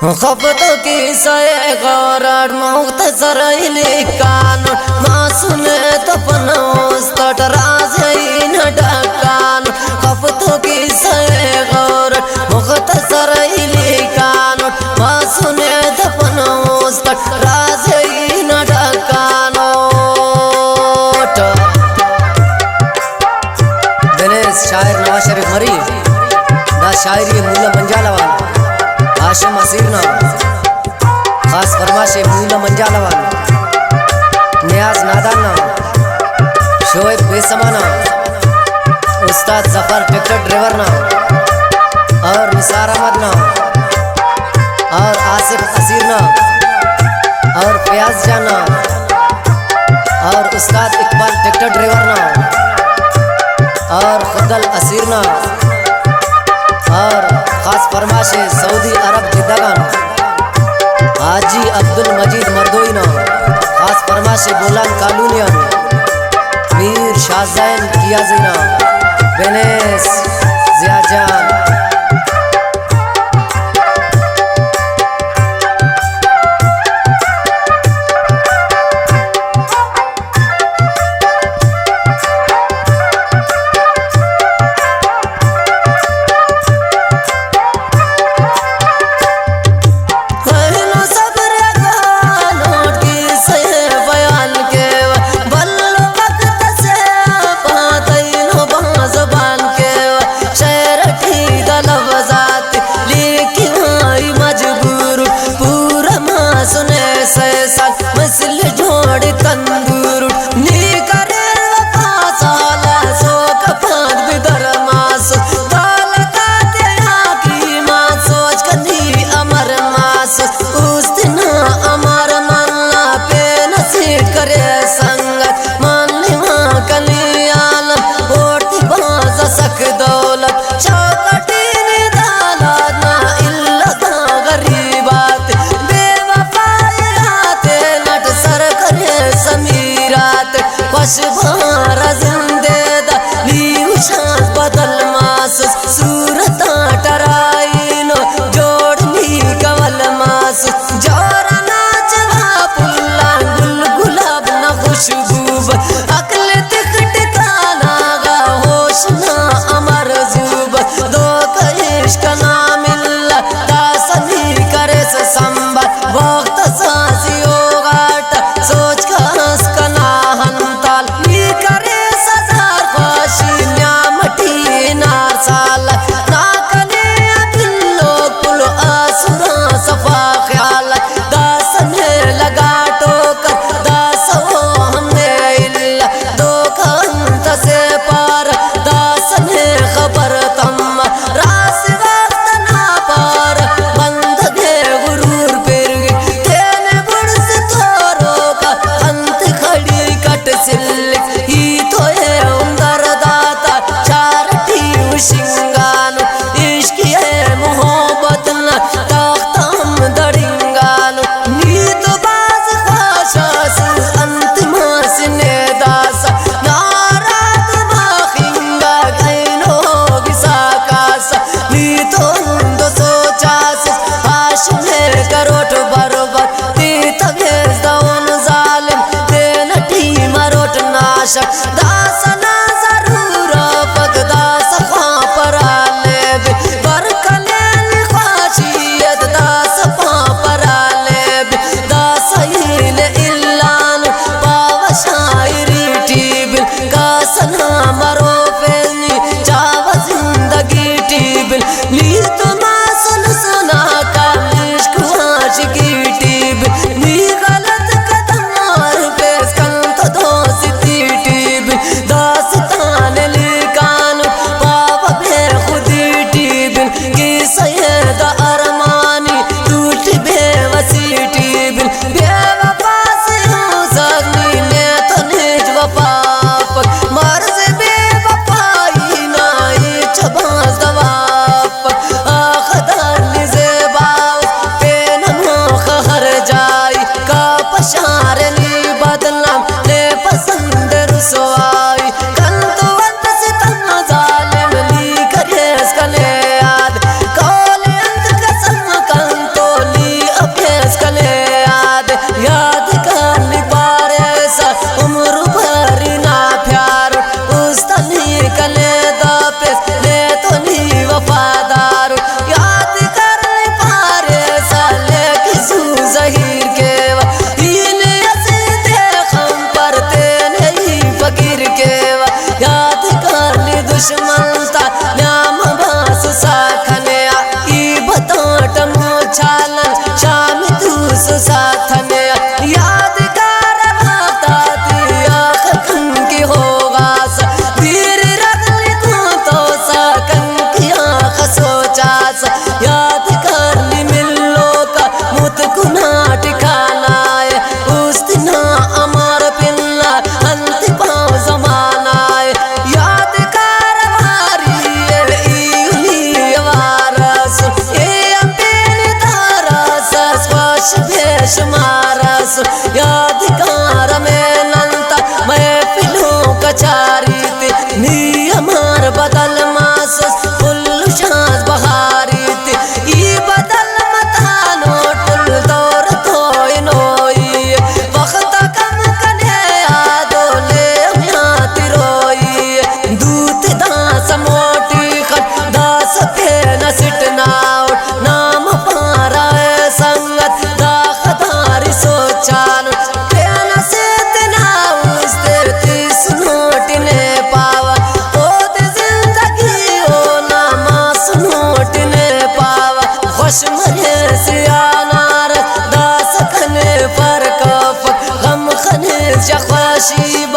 خفتو کی سائے غورت مختصر لکان ما سنے تو پنوستٹ رازین ڈکان خفتو کی سائے غورت مختصر لکان ما سنے تو پنوستٹ رازین ڈکان دنیس شاعر نواز شریف مری دا شاعری مولا منجالہ والا ہاشم اسیرنا خاص فرماش مولا منجالہ والا نیاز نادانا شعیب بیسمانا استاد ظفر ٹریکٹر ڈرائیورنا اور نثار احمدنا اور آصف اسیرنا اور فیاض جانا اور استاد اقبال ٹریکٹر ڈرائیورنا اور خدل اسیرنا اور خاص فرماش سعودی عرب جدگان حاجی عبدالمجید مردوئینا خاص فرماش بولان کالونیان میر شاہزین کیازینا بینیس زیا جان نشیب